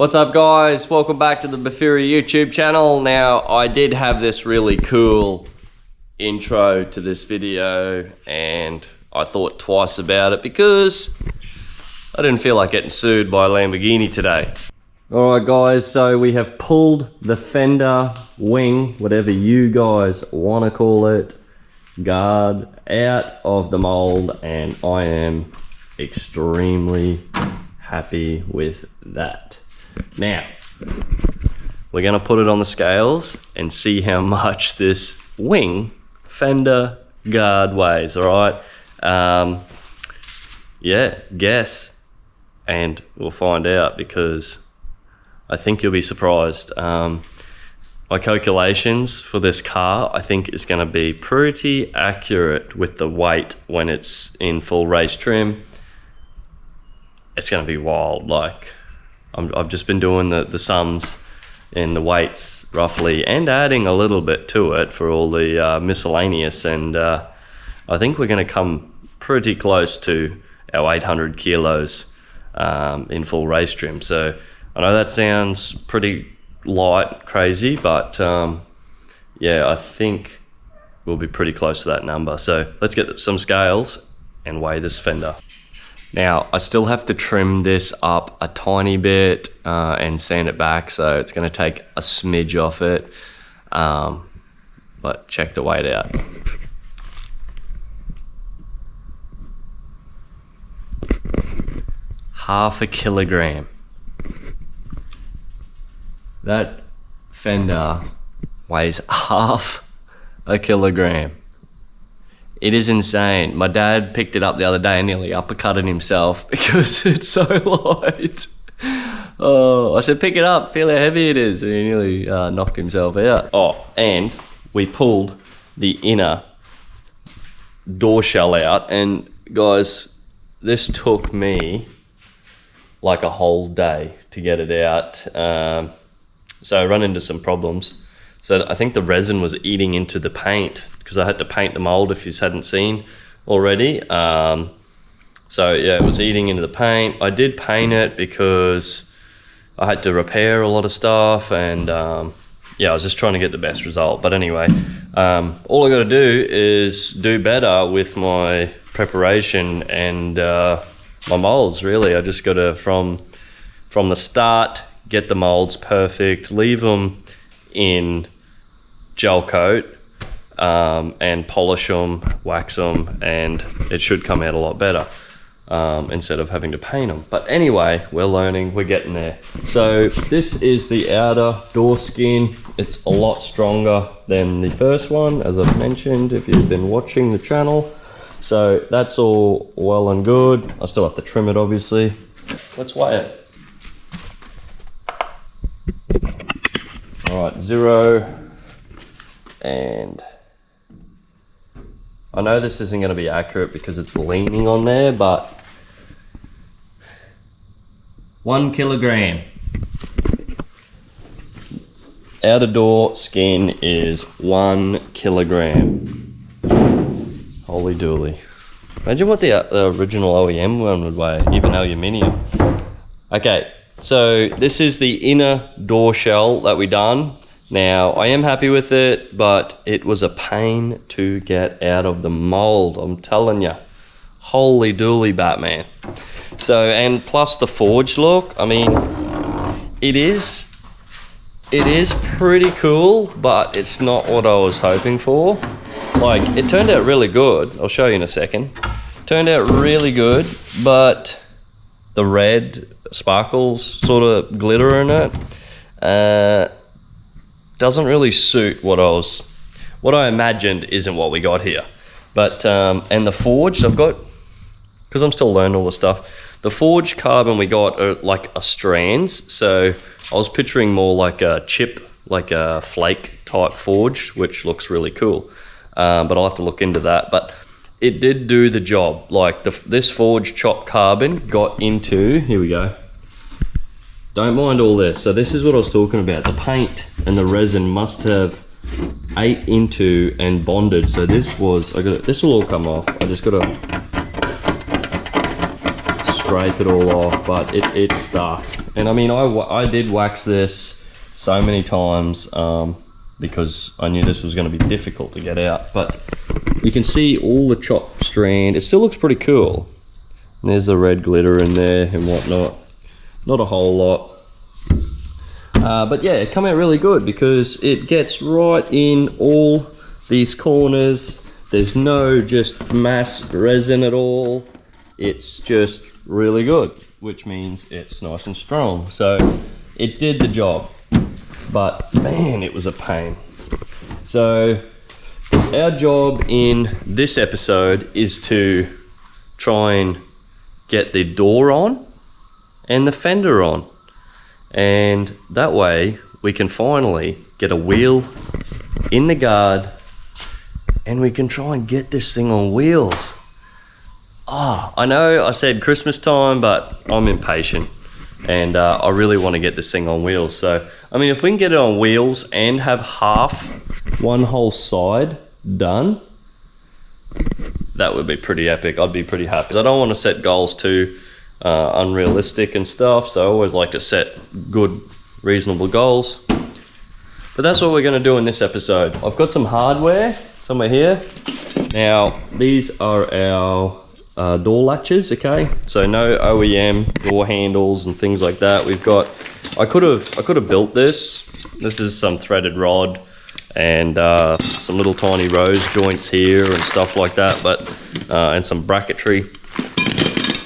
What's up guys, welcome back to the Bafiri YouTube channel. Now I did have this really cool intro to this video and I thought twice about it because I didn't feel like getting sued by a Lamborghini today. Alright guys, so we have pulled the fender wing, whatever you guys want to call it, guard out of the mold, and I am extremely happy with that. Now, we're going to put it on the scales and see how much this wing fender guard weighs, alright? Yeah, guess, and we'll find out because I think you'll be surprised. My calculations for this car, I think, is going to be pretty accurate with the weight when it's in full race trim. It's going to be wild. Like, I've just been doing the sums and the weights roughly and adding a little bit to it for all the miscellaneous, and I think we're going to come pretty close to our 800 kilos in full race trim. So I know that sounds pretty light, crazy, but yeah, I think we'll be pretty close to that number. So let's get some scales and weigh this fender. Now, I still have to trim this up a tiny bit and sand it back, so it's going to take a smidge off it, but check the weight out. Half a kilogram. That fender weighs half a kilogram. It is insane. My dad picked it up the other day and nearly uppercutted himself because it's so light. Oh, I said, pick it up, feel how heavy it is. And he nearly knocked himself out. Oh, and we pulled the inner door shell out. And guys, this took me like a whole day to get it out. So I run into some problems. So I think the resin was eating into the paint because I had to paint the mold, if you hadn't seen already. So yeah, it was eating into the paint. I did paint it because I had to repair a lot of stuff, and yeah, I was just trying to get the best result. But anyway, all I got to do is do better with my preparation and my molds, really. I just got to, from the start, get the molds perfect, leave them in gel coat, and polish them, wax them, and it should come out a lot better instead of having to paint them. But anyway, we're learning, we're getting there. So this is the outer door skin. It's a lot stronger than the first one, as I've mentioned, if you've been watching the channel. So that's all well and good. I still have to trim it, obviously. Let's weigh it. All right, 0, and I know this isn't going to be accurate because it's leaning on there, but 1 kilogram. Outer door skin is 1 kilogram. Holy dooly. Imagine what the original OEM one would weigh, even aluminium. Okay, so this is the inner door shell that we done. Now, I am happy with it, but it was a pain to get out of the mold, I'm telling you. Holy dooly, Batman. So, and plus the forged look, I mean, it is pretty cool, but it's not what I was hoping for. Like, it turned out really good. I'll show you in a second. Turned out really good, but the red sparkles sort of glitter in it doesn't really suit what I imagined isn't what we got here. But and the forged I've got, because I'm still learning all the stuff, the forged carbon we got are like a strands, so I was picturing more like a chip, like a flake type forge, which looks really cool, but I'll have to look into that. But it did do the job. Like this forged chopped carbon got into, here we go, don't mind all this. So this is what I was talking about. The paint and the resin must have ate into and bonded. So this was, this will all come off. I just got to scrape it all off, but it stuck. And I mean, I did wax this so many times because I knew this was going to be difficult to get out, but you can see all the chopped strand. It still looks pretty cool. And there's the red glitter in there and whatnot. Not a whole lot. But yeah, it came out really good because it gets right in all these corners. There's no just mass resin at all. It's just really good, which means it's nice and strong. So it did the job, but man, it was a pain. So our job in this episode is to try and get the door on and the fender on. And that way we can finally get a wheel in the guard and we can try and get this thing on wheels. Oh, I know I said Christmas time, but I'm impatient and I really want to get this thing on wheels. So, I mean, if we can get it on wheels and have one whole side done, that would be pretty epic. I'd be pretty happy. I don't want to set goals too unrealistic and stuff, so I always like to set good, reasonable goals. But that's what we're going to do in this episode. I've got some hardware somewhere here. Now, these are our door latches, okay? So no OEM door handles and things like that. We've got, I could have built this. This is some threaded rod and some little tiny rose joints here and stuff like that, but and some bracketry.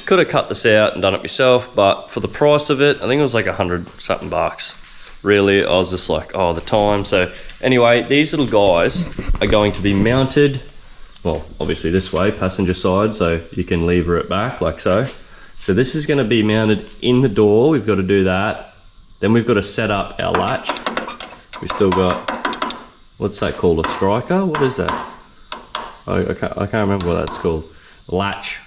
Could have cut this out and done it myself, but for the price of it, I think it was like $100 something bucks. Really, I was just like, oh, the time. So anyway, these little guys are going to be mounted, well, obviously this way, passenger side, so you can lever it back like so. So this is going to be mounted in the door. We've got to do that. Then we've got to set up our latch. We still got, what's that called, a striker? What is that? I can't remember what that's called. Latch.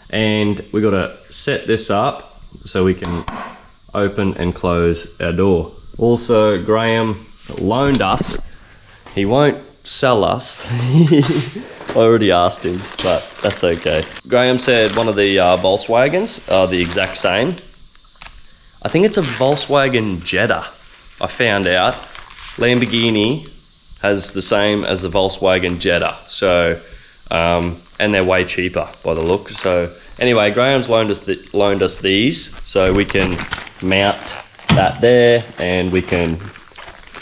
And we got to set this up so we can open and close our door. Also, Graham loaned us. He won't sell us. I already asked him, but that's okay. Graham said one of the Volkswagens are the exact same. I think it's a Volkswagen Jetta. I found out Lamborghini has the same as the Volkswagen Jetta. So, and they're way cheaper by the look. So anyway, Graham's loaned us these so we can mount that there and we can,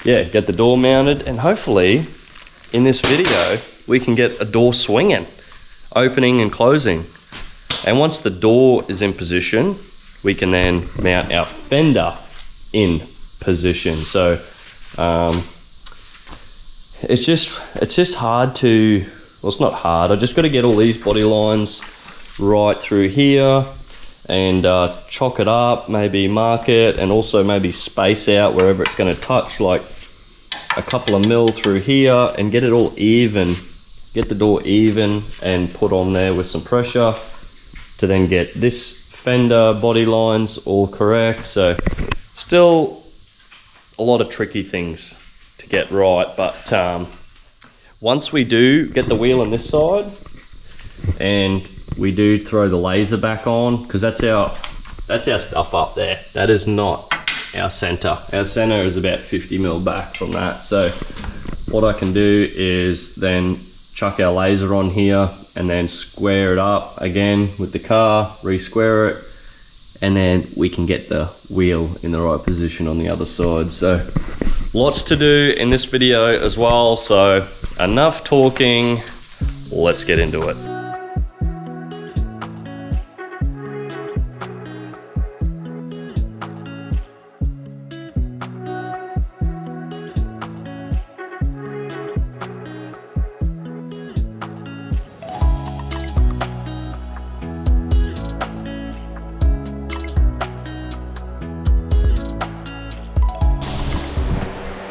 yeah, get the door mounted, and hopefully in this video we can get a door swinging, opening and closing. And once the door is in position, we can then mount our fender in position. So it's just hard to, well, it's not hard. I just got to get all these body lines right through here and chalk it up, maybe mark it, and also maybe space out wherever it's going to touch, like a couple of mil through here, and get it all even, get the door even and put on there with some pressure to then get this fender body lines all correct. So still a lot of tricky things to get right, but once we do get the wheel on this side and we do throw the laser back on, because that's our stuff up there. That is not our center. Our center is about 50 mil back from that. So what I can do is then chuck our laser on here and then square it up again with the car, re-square it, and then we can get the wheel in the right position on the other side. So lots to do in this video as well. So enough talking, let's get into it.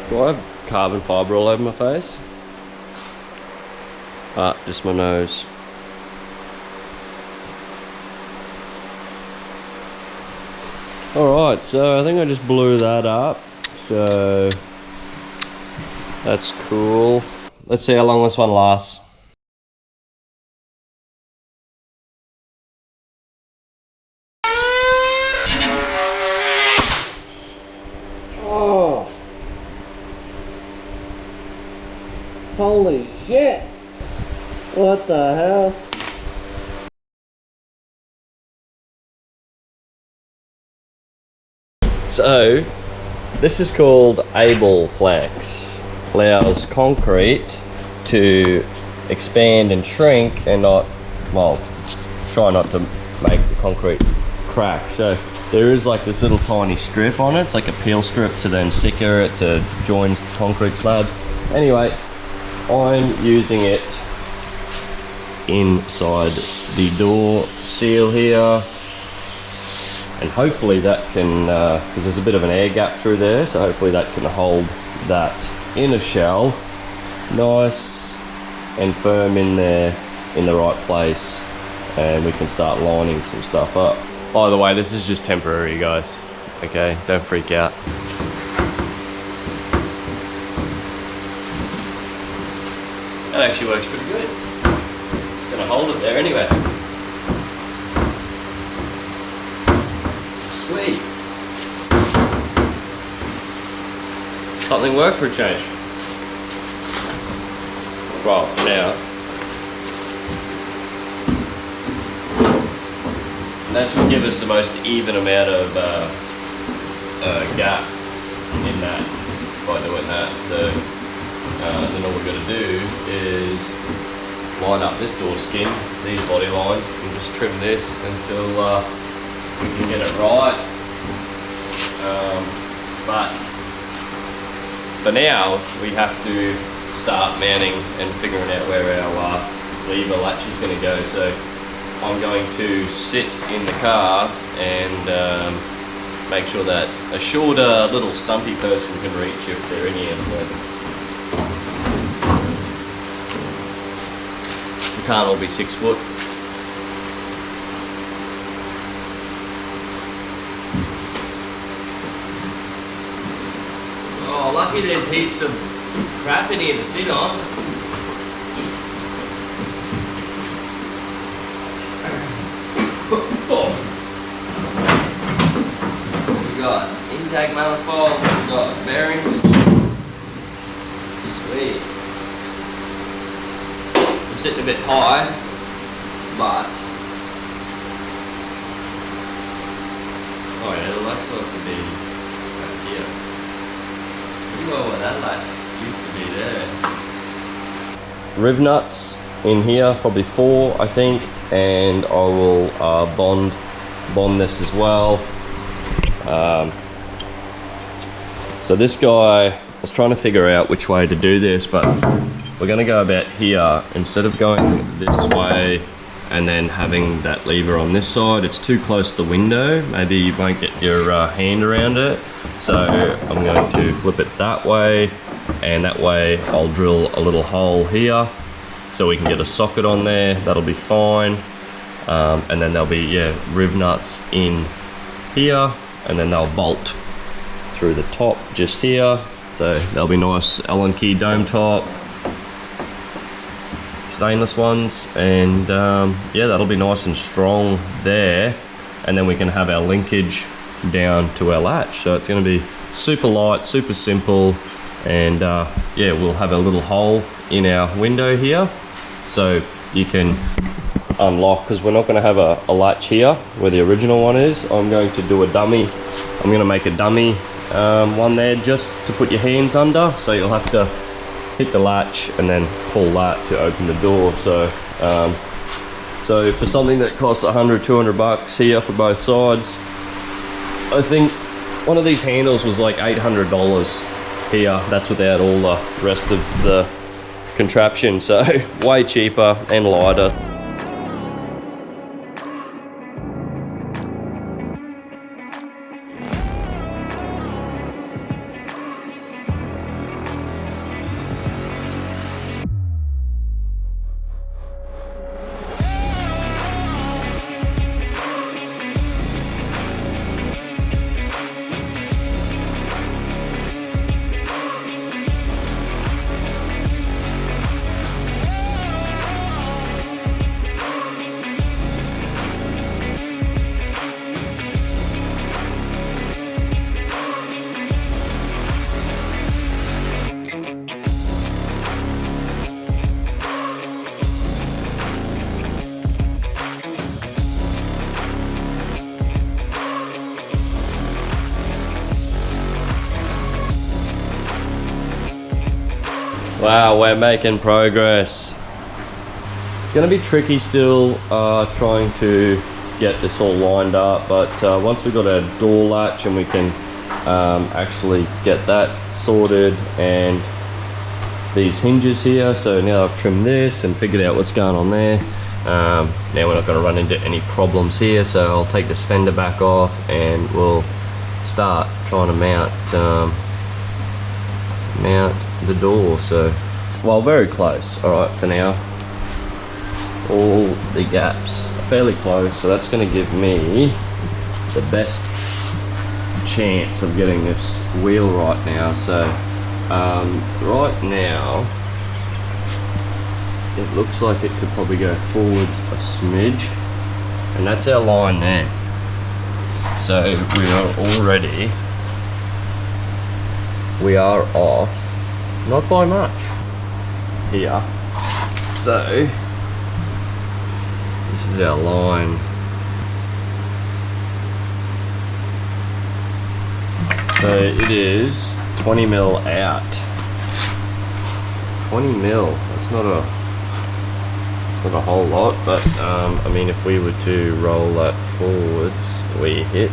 Do I have carbon fibre all over my face? Just my nose. Alright, so I think I just blew that up. So that's cool. Let's see how long this one lasts. Holy shit! What the hell? So, this is called able flex. Allows concrete to expand and shrink and not, well, try not to make the concrete crack. So there is like this little tiny strip on it. It's like a peel strip to then secure it to join concrete slabs. Anyway, I'm using it inside the door seal here. And hopefully that can, because there's a bit of an air gap through there, so hopefully that can hold that inner shell nice and firm in there in the right place, and we can start lining some stuff up. By the way, this is just temporary, guys. Okay, don't freak out. That actually works pretty good. It's gonna hold it there anyway. Sweet. Something worked for a change. Well, for now. That should give us the most even amount of gap in that by doing that. So then all we're going to do is line up this door skin, these body lines, and just trim this until we can get it right. But for now, we have to start mounting and figuring out where our lever latch is going to go. So I'm going to sit in the car and make sure that a shorter little stumpy person can reach if they're in here. So we can't all be 6 foot. Oh, lucky there's heaps of crap in here to sit on. We got intake manifold, we got bearings. Sweet. I'm sitting a bit high, but oh yeah, the latch supposed to be right here. You know what that latch used to be there. Riv nuts in here, probably 4 I think, and I will bond this as well. So this guy, I was trying to figure out which way to do this, but we're going to go about here instead of going this way and then having that lever on this side. It's too close to the window, maybe you won't get your hand around it, so I'm going to flip it that way, and that way I'll drill a little hole here so we can get a socket on there. That'll be fine. And then there'll be riv nuts in here, and then they'll bolt through the top just here, so they'll be nice Allen key dome top stainless ones, and yeah, that'll be nice and strong there, and then we can have our linkage down to our latch. So it's going to be super light, super simple, and yeah, we'll have a little hole in our window here so you can unlock, because we're not going to have a latch here where the original one is. I'm going to do a dummy. I'm going to make a dummy one there just to put your hands under, so you'll have to hit the latch and then pull that to open the door. So so for something that costs 100, 200 bucks here for both sides, I think one of these handles was like $800 here. That's without all the rest of the contraption, so way cheaper and lighter. Wow, we're making progress. It's gonna be tricky still trying to get this all lined up, but once we've got a door latch and we can actually get that sorted, and these hinges here, so now I've trimmed this and figured out what's going on there. Now we're not going to run into any problems here, so I'll take this fender back off and we'll start trying to mount the door. So, well, very close. All right, for now, all the gaps are fairly close, so that's going to give me the best chance of getting this wheel right now. So right now it looks like it could probably go forwards a smidge, and that's our line there. So we are off, not by much here. So this is our line. So it is 20 mil out. 20 mil, that's not a whole lot, but I mean, if we were to roll that forwards, we hit.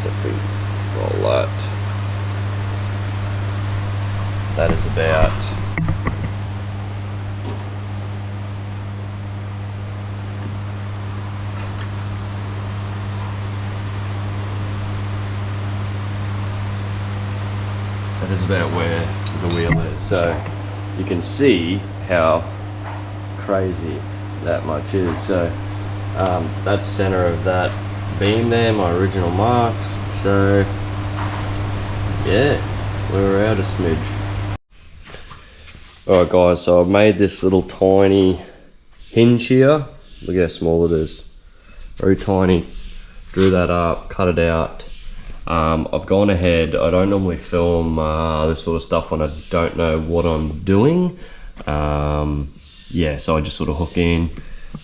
So if we roll that is about where the wheel is. So you can see how crazy that much is. So that's center of that beam there, my original marks. So yeah, we're out a smidge. Alright guys, so I've made this little tiny hinge here. Look how small it is. Very tiny. Drew that up, cut it out. I've gone ahead, I don't normally film this sort of stuff when I don't know what I'm doing. Yeah, so I just sort of hook in.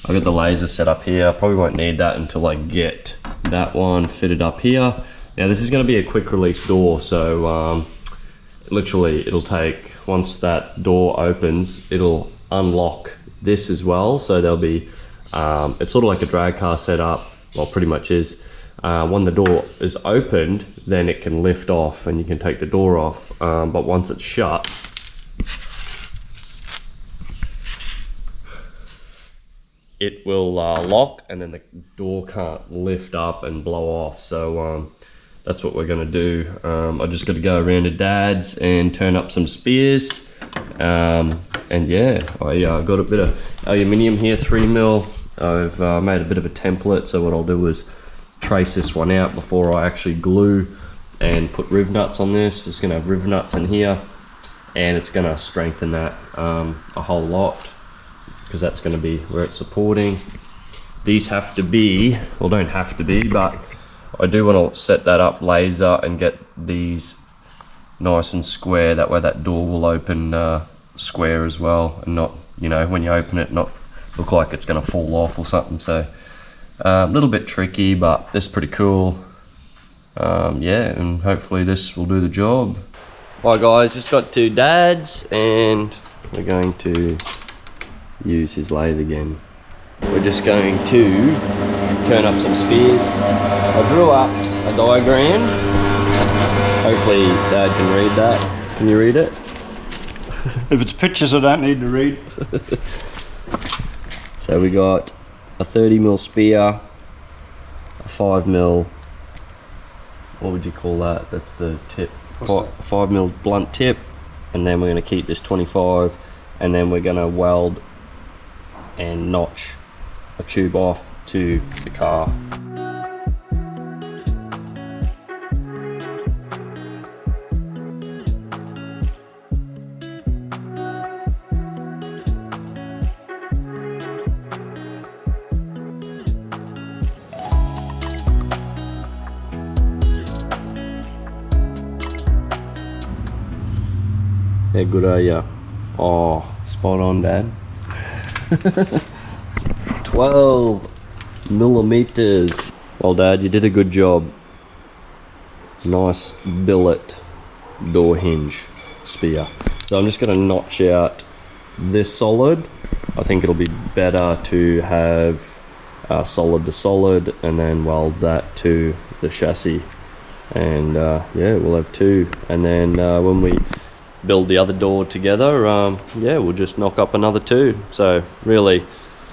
I got the laser set up here. I probably won't need that until I get that one fitted up here. Now this is going to be a quick release door, so literally it'll take, once that door opens, it'll unlock this as well. So there'll be, it's sort of like a drag car setup, well pretty much is. When the door is opened, then it can lift off and you can take the door off. But once it's shut, it will lock, and then the door can't lift up and blow off. So that's what we're gonna do. I just got to go around to Dad's and turn up some spears. And yeah, I got a bit of aluminium here, 3 mil. I've made a bit of a template, so what I'll do is trace this one out before I actually glue and put riv nuts on this. It's gonna have riv nuts in here, and it's gonna strengthen that a whole lot, because that's gonna be where it's supporting. These have to be, well, don't have to be, but I do want to set that up laser and get these nice and square. That way that door will open square as well, and not, you know, when you open it, not look like it's gonna fall off or something. So a little bit tricky, but this is pretty cool. Yeah, and hopefully this will do the job. Alright guys, just got to Dad's and we're going to use his lathe again. We're just going to turn up some spears. I drew up a diagram. Hopefully Dad can read that. Can you read it? If it's pictures I don't need to read. So we got a 30 mil spear, a 5 mil, what would you call that? That's the tip. 5 mil blunt tip, and then we're going to keep this 25, and then we're going to weld and notch a tube off to the car. How good are ya? Oh, spot on, Dad. 12 millimeters. Well, Dad, you did a good job. Nice billet door hinge. spear. So I'm just going to notch out this solid. I think it'll be better to have solid to solid and then weld that to the chassis. And yeah, we'll have two. And then when we build the other door together, yeah, we'll just knock up another two. So really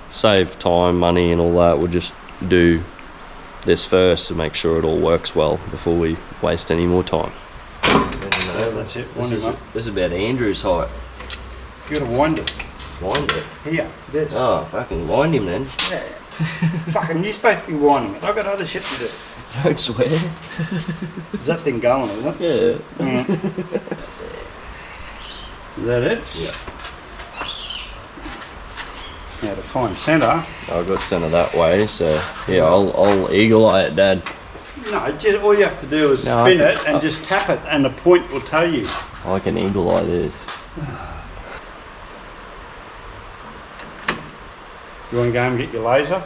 save time, money and all that. We'll just do this first to make sure it all works well before we waste any more time. That's it. Wind him up. This is about Andrew's height. You gotta wind it. Wind it? Here, this. Oh, fucking wind him then. Yeah. Fucking, you're supposed to be winding it. I've got other shit to do. Don't swear. Is that thing going, isn't it? Yeah. Is that it? Yeah. Now to find centre. I've got centre that way, so yeah, I'll eagle eye it, Dad. No, just, all you have to do is spin it and just tap it and the point will tell you. I can eagle eye this. You want to go and get your laser?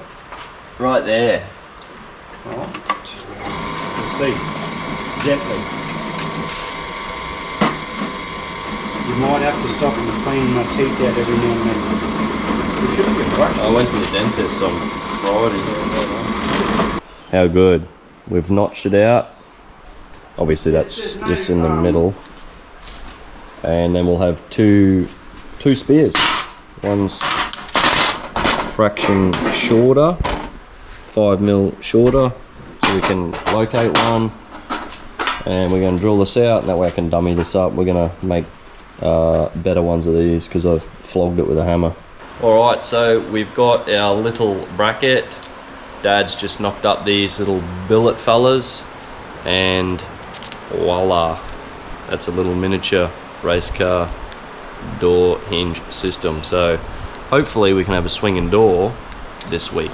Right there. Alright. Let's see. Gently. You might have to stop and clean my teeth out every now and then. You shouldn't be right. I went to the dentist on Friday. How good. We've notched it out. Obviously that's just in the middle. And then we'll have two spears. One's fraction shorter, 5mm shorter, so we can locate one. And we're going to drill this out, and that way I can dummy this up. We're going to make better ones of these because I've flogged it with a hammer. Alright, so we've got our little bracket. Dad's just knocked up these little billet fellas, and voila, that's a little miniature race car door hinge system. So hopefully we can have a swinging door this week.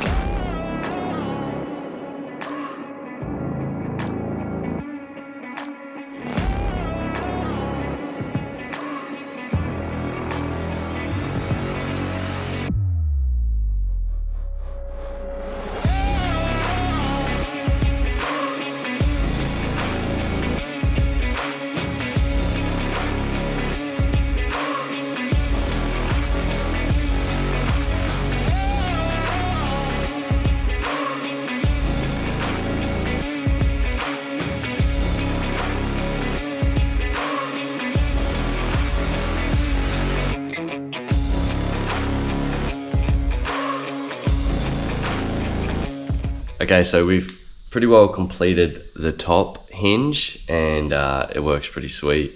Okay, so we've pretty well completed the top hinge, and it works pretty sweet.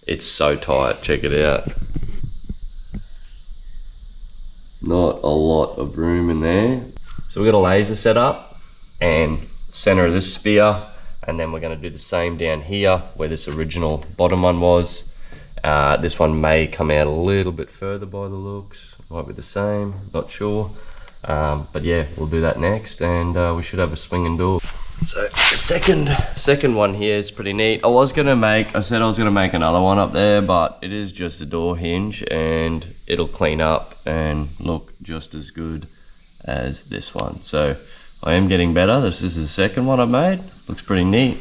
It's so tight, check it out. Not a lot of room in there. So we've got a laser set up and center of this spear, and then we're going to do the same down here where this original bottom one was. This one may come out a little bit further by the looks, might be the same, not sure. But yeah, we'll do that next, and we should have a swinging door. So the second one here is pretty neat. I said I was gonna make another one up there, but it is just a door hinge, and it'll clean up and look just as good as this one. So I am getting better. This is the second one I've made. Looks pretty neat.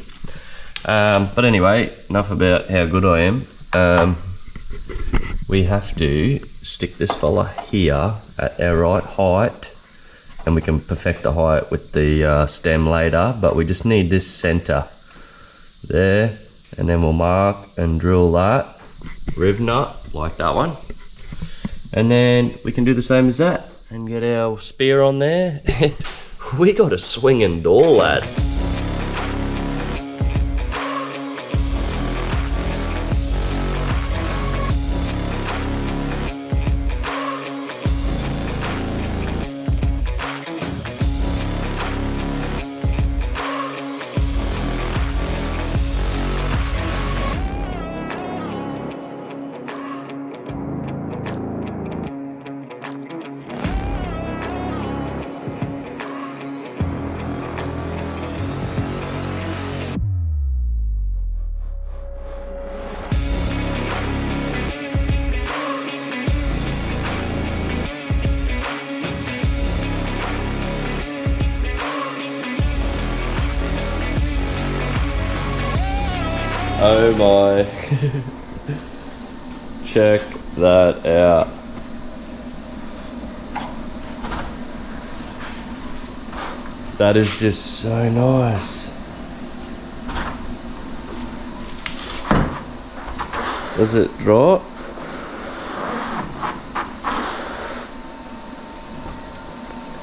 But anyway, enough about how good I am. We have to stick this fella here at our right height, and we can perfect the height with the stem later, but we just need this center there, and then we'll mark and drill that riv nut like that one, and then we can do the same as that and get our spear on there. And we got a swinging door, lads. Oh my. check that out. That is just so nice. Does it drop?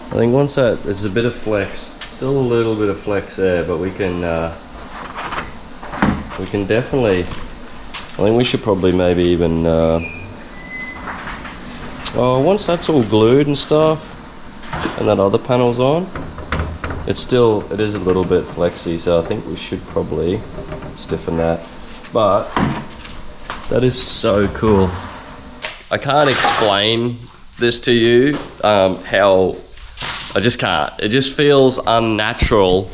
I think once that, there's a bit of flex, still a little bit of flex there, but we can definitely, I think we should probably maybe even, once that's all glued and stuff, and that other panel's on, it is a little bit flexy, so I think we should probably stiffen that. But that is so cool. I can't explain this to you, how, I just can't. It just feels unnatural.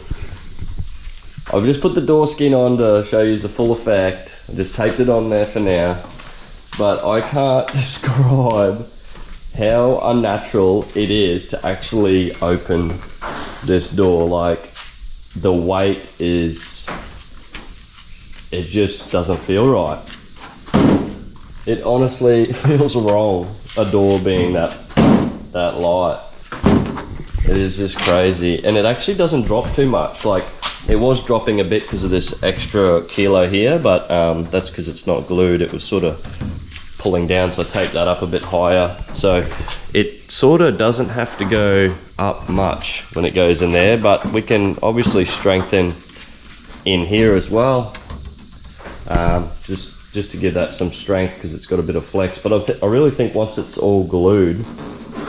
I've just put the door skin on to show you the full effect. I just taped it on there for now. But I can't describe how unnatural it is to actually open this door. Like, the weight is, it just doesn't feel right. It honestly feels wrong, a door being that light. It is just crazy, and it actually doesn't drop too much. Like, it was dropping a bit because of this extra kilo here, but that's because it's not glued. It was sort of pulling down, so I taped that up a bit higher. So it sort of doesn't have to go up much when it goes in there, but we can obviously strengthen in here as well, just to give that some strength, because it's got a bit of flex. But I really think once it's all glued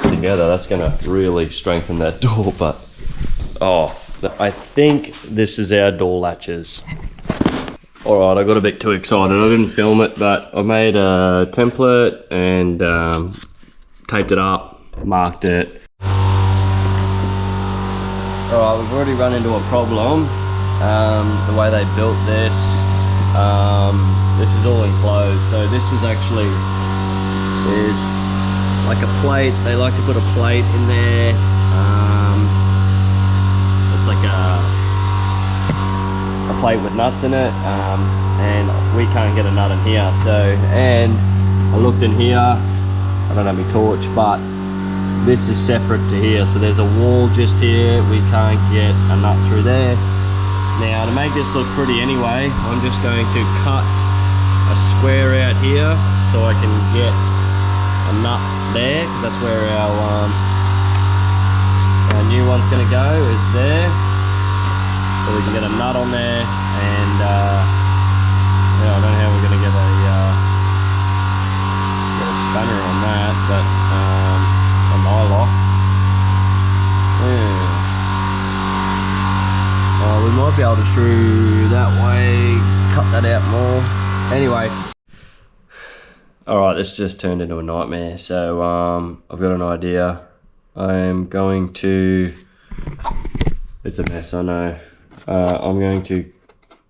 together, that's gonna really strengthen that door. But I think this is our door latches. All right, I got a bit too excited. I didn't film it, but I made a template and taped it up, marked it. All right, we've already run into a problem. The way they built this is all enclosed. So this was actually, is like a plate. They like to put a plate in there. It's like a plate with nuts in it, and we can't get a nut in here. So, and I looked in here, I don't have my torch, but this is separate to here. So there's a wall just here. We can't get a nut through there. Now, to make this look pretty anyway, I'm just going to cut a square out here so I can get a nut there, because that's where our new one's going to go, is there. So we can get a nut on there, and yeah, I don't know how we're going to get a spanner on that, but a nylock. Yeah. We might be able to through that way, cut that out more. Anyway. Alright, this just turned into a nightmare, so I've got an idea. I'm going to, it's a mess, I know. I'm going to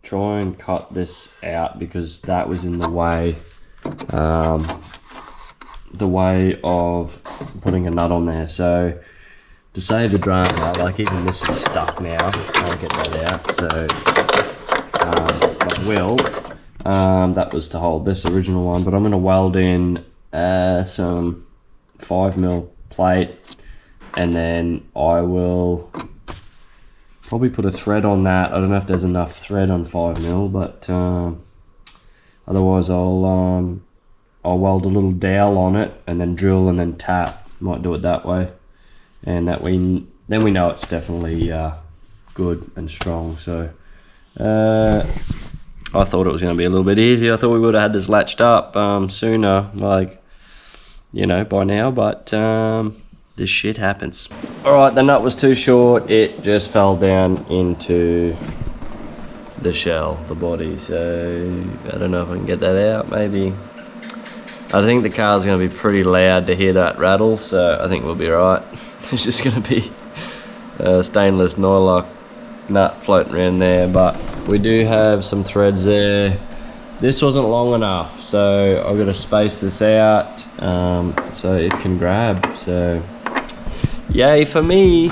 try and cut this out because that was in the way of putting a nut on there. So to save the drama, like even this is stuck now, I'll get that out. So I will. That was to hold this original one, but I'm going to weld in some 5mm plate, and then I will probably put a thread on that. I don't know if there's enough thread on 5mm, but otherwise I'll weld a little dowel on it and then drill and then tap. Might do it that way, and then we know it's definitely good and strong. So I thought it was going to be a little bit easier. I thought we would have had this latched up sooner, like, you know, by now, but this shit happens. Alright, the nut was too short. It just fell down into the shell, the body. So I don't know if I can get that out, maybe. I think the car's going to be pretty loud to hear that rattle, so I think we'll be right. It's just going to be a stainless nylock nut floating around there, but we do have some threads there. This wasn't long enough, so I've got to space this out so it can grab. So yay for me.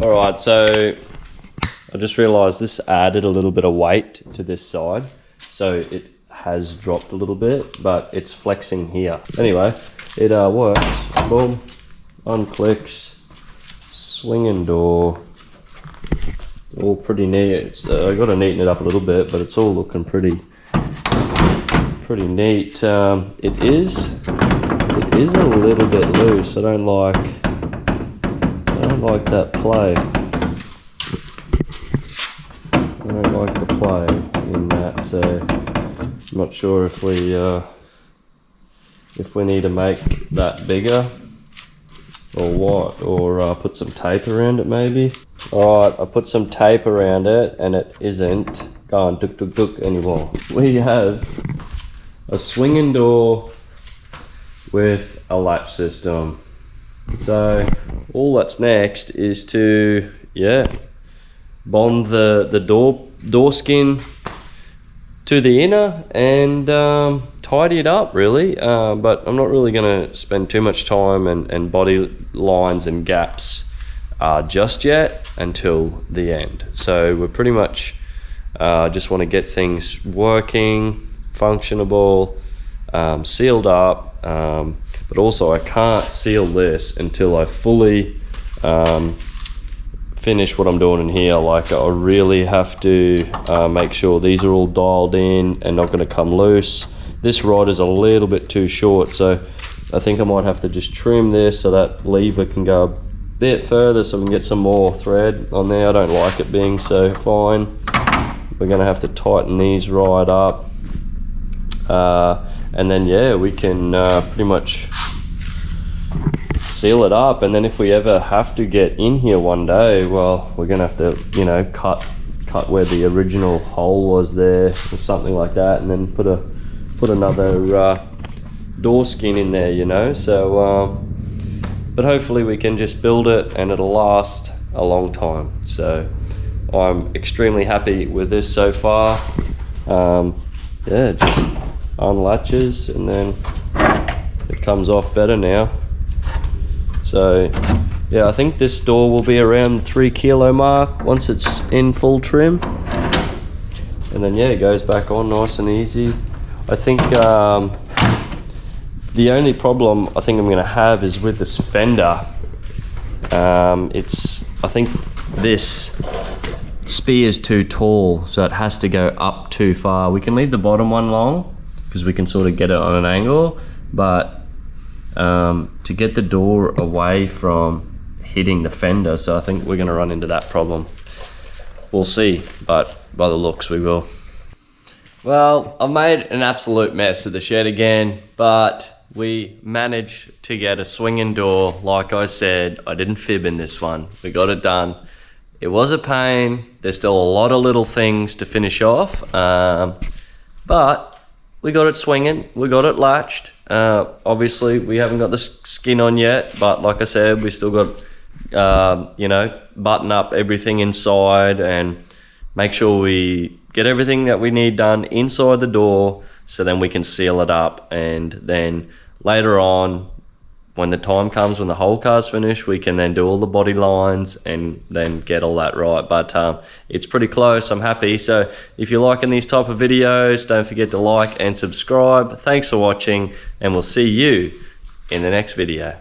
All right, so I just realized this added a little bit of weight to this side. So it has dropped a little bit, but it's flexing here. Anyway, it works. Boom, unclicks, swinging door. All pretty neat. It's I got to neaten it up a little bit, but it's all looking pretty neat. It is a little bit loose. I don't like that play. I don't like the play in that, so I'm not sure if we need to make that bigger or what, or put some tape around it maybe. Alright, I put some tape around it and it isn't going duk duk duk anymore. We have a swinging door with a latch system. So all that's next is to bond the door skin to the inner and tidy it up really, but I'm not really going to spend too much time and body lines and gaps just yet until the end. So we're pretty much just want to get things working, functionable, sealed up, but also I can't seal this until I fully finish what I'm doing in here. Like I really have to make sure these are all dialed in and not going to come loose. This rod is a little bit too short, so I think I might have to just trim this so that lever can go a bit further so we can get some more thread on there. I don't like it being so fine. We're going to have to tighten these right up, and then we can pretty much seal it up. And then if we ever have to get in here one day, well, we're gonna have to, you know, cut where the original hole was there or something like that, and then put another door skin in there, you know. So but hopefully we can just build it and it'll last a long time. So I'm extremely happy with this so far. Just unlatches and then it comes off better now. So I think this door will be around the 3 kilo mark once it's in full trim, and then it goes back on nice and easy. I think the only problem I think I'm going to have is with this fender. I think this spear is too tall, so it has to go up too far. We can leave the bottom one long because we can sort of get it on an angle, but to get the door away from hitting the fender, so I think we're going to run into that problem. We'll see, but by the looks we will. Well, I've made an absolute mess of the shed again, but we managed to get a swinging door. Like I said, I didn't fib in this one. We got it done. It was a pain. There's still a lot of little things to finish off, but we got it swinging, we got it latched. Obviously we haven't got the skin on yet, but like I said, we still got, you know, button up everything inside and make sure we get everything that we need done inside the door, so then we can seal it up, and then later on, when the time comes when the whole car's finished, we can then do all the body lines and then get all that right. But it's pretty close. I'm happy. So if you're liking these type of videos, don't forget to like and subscribe. Thanks for watching, and we'll see you in the next video.